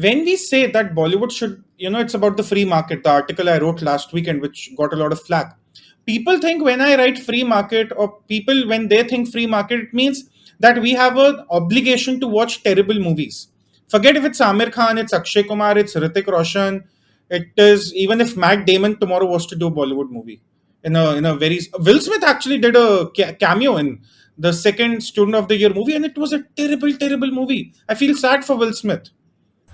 when we say that Bollywood should, it's about the free market, the article I wrote last weekend, which got a lot of flack. People think when I write free market, or people, when they think free market, it means that we have an obligation to watch terrible movies. Forget if it's Aamir Khan, it's Akshay Kumar, it's Hrithik Roshan, it is even if Matt Damon tomorrow was to do a Bollywood movie. In a very Will Smith actually did a cameo in the second Student of the Year movie, and it was a terrible, terrible movie. I feel sad for Will Smith,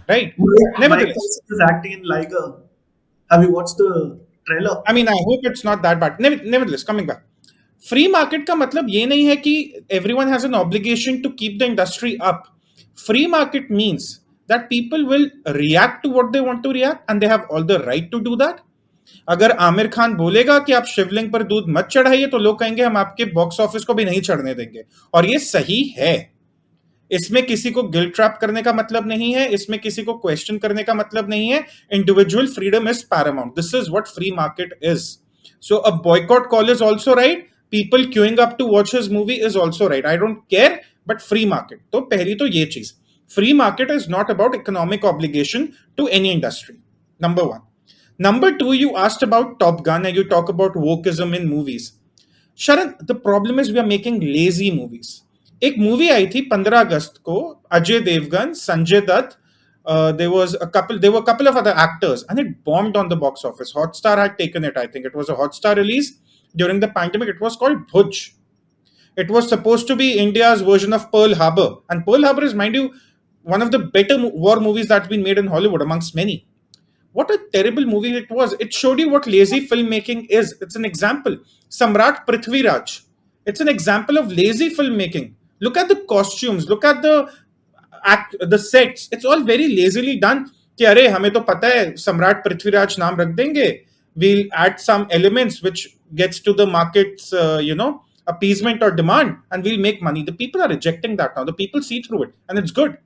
right? Mike Nevertheless, Tyson is acting in Liger. Have you watched the trailer? I mean, I hope it's not that bad. Nevertheless, coming back, free market का मतलब ये नहीं है कि everyone has an obligation to keep the industry up. Free market means that people will react to what they want to react, and they have all the right to do that. अगर आमिर खान बोलेगा कि आप शिवलिंग पर दूध मत चढ़ाइए, तो लोग कहेंगे हम आपके बॉक्स ऑफिस को भी नहीं चढ़ने देंगे, और ये सही है. इसमें किसी को गिल्ट ट्रैप करने का मतलब नहीं है, इसमें किसी को क्वेश्चन करने का मतलब नहीं है. Individual freedom is paramount. This is what free market is. So a boycott call is also right. People queueing up to watch his movie is also right. I don't care, but free market. तो पहली तो ये चीज, free market is not about economic obligation to any industry. Number one. Number two, you asked about Top Gun and you talk about wokeism in movies. Sharan, the problem is we are making lazy movies. एक movie आई थी 15 अगस्त को, Ajay Devgan, Sanjay Dutt, there were a couple of other actors, and it bombed on the box office. Hotstar had taken it. I think it was a Hotstar release during the pandemic. It was called Bhuj. It was supposed to be India's version of Pearl Harbor, and Pearl Harbor is, mind you, one of the better war movies that's been made in Hollywood amongst many. What a terrible movie it was. It showed you what lazy filmmaking is. It's an example. Samrat Prithviraj. It's an example of lazy filmmaking. Look at the costumes. Look at the sets. It's all very lazily done. कि अरे हमें तो पता है सम्राट पृथ्वीराज नाम रख देंगे. We'll add some elements which gets to the market's appeasement or demand, and we'll make money. The people are rejecting that now. The people see through it, and it's good.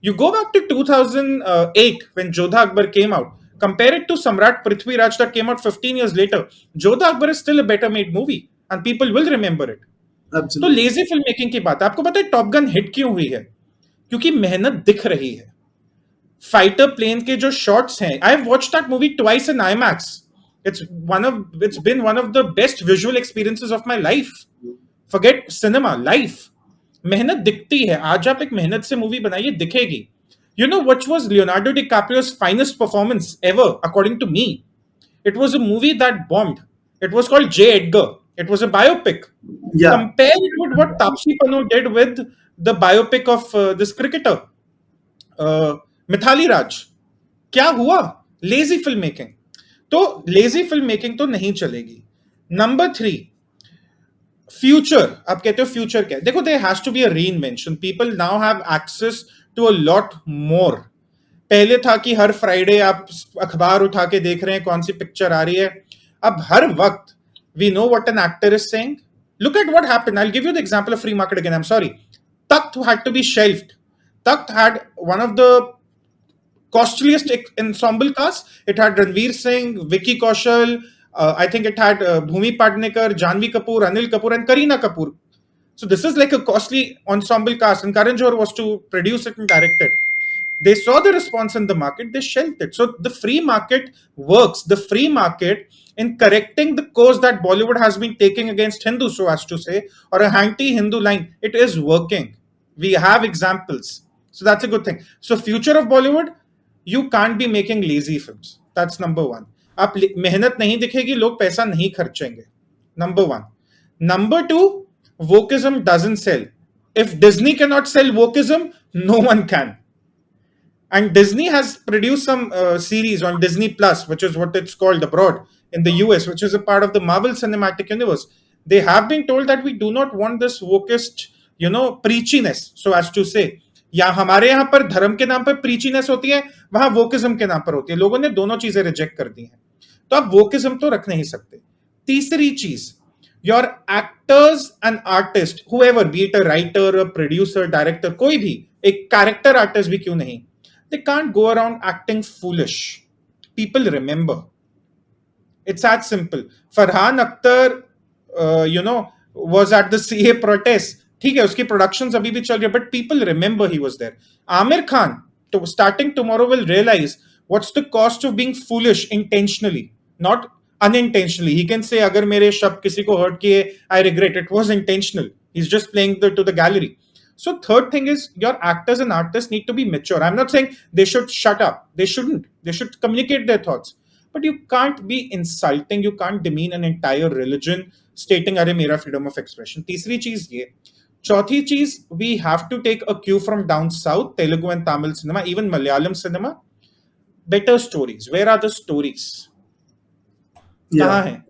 You go back to 2008 when Jodha Akbar came out. Compare it to Samrat Prithviraj that came out 15 years later. Jodha Akbar is still a better made movie, and people will remember it. तो Absolutely. Lazy film making की बात है. आपको पता है top gun hit क्यों हुई है? क्योंकि मेहनत दिख रही है. फाइटर प्लेन के जो शॉट्स हैं, I have watched that movie twice in IMAX. It's been one of the best visual experiences of my life. Forget cinema, life. मेहनत दिखती है. आज आप एक मेहनत से मूवी बनाइए, दिखेगी. You know what was Leonardo DiCaprio's finest performance ever, according to me? It was a movie that bombed. It was called J. Edgar. It was a biopic. Yeah. Compare it with what Taapsee Pannu did with the biopic of this cricketer, Mithali Raj. क्या हुआ? Lazy filmmaking. तो lazy filmmaking तो नहीं चलेगी. Number 3, future. आप कहते हो future क्या है? देखो, there has to be a reinvention. People now have access to a lot more. पहले था कि हर फ्राइडे आप अखबार उठा के देख रहे हैं कौन सी पिक्चर आ रही है. अब हर वक्त we know what an actor is saying. Look at what happened. I'll give you the example of free market again. I'm sorry. Takht had to be shelved. Takht had one of the costliest ensemble casts. It had Ranveer Singh, Vicky Kaushal, I think it had Bhumi Padnekar, Janvi Kapoor, Anil Kapoor, and Kareena Kapoor. So this is like a costly ensemble cast, and Karan Johar was to produce it and direct it. They saw the response in the market, they shelved it. So the free market works. The free market in correcting the course that Bollywood has been taking against Hindus, so as to say, or a anti-Hindu line, it is working. We have examples. So that's a good thing. So future of Bollywood, you can't be making lazy films. That's number one. आप मेहनत नहीं दिखेगी, लोग पैसा नहीं खर्चेंगे. Number one. Number two, wokeism doesn't sell. If Disney cannot sell wokeism, no one can. And Disney has produced some series on Disney Plus, which is what it's called abroad in the US, which is a part of the Marvel Cinematic Universe. They have been told that we do not want this wokist, preachiness, so as to say. या हमारे यहाँ पर धर्म के नाम पर प्रीचीनेस होती है, वहां वोकिज्म के नाम पर होती है. लोगों ने दोनों चीजें रिजेक्ट कर दी हैं. तो आप वोकिज्म तो रख नहीं सकते. तीसरी चीज, your actors and artist, whoever, be it a writer, a producer, director, कोई भी, एक कैरेक्टर आर्टिस्ट भी क्यों नहीं, they can't go around acting foolish. People remember. It's that simple. Farhan Akhtar, was at the CA protest. ठीक है, उसकी productions अभी भी चल रही है, but people remember he was there. Aamir Khan starting tomorrow will realize what's the cost of being foolish intentionally, not unintentionally. He can say, "Agar mere shab kisi ko hurt kiye, I regret. It was intentional." He's just playing to the gallery. So third thing is your actors and artists need to be mature. I'm not saying they should shut up. They shouldn't. They should communicate their thoughts. But you can't be insulting. You can't demean an entire religion stating, "Arey mera freedom of expression." तीसरी चीज ये. चौथी चीज, we have to take a cue from down south, Telugu and Tamil cinema, even Malayalam cinema. Better stories. Where are the stories? कहाँ Yeah. हैं?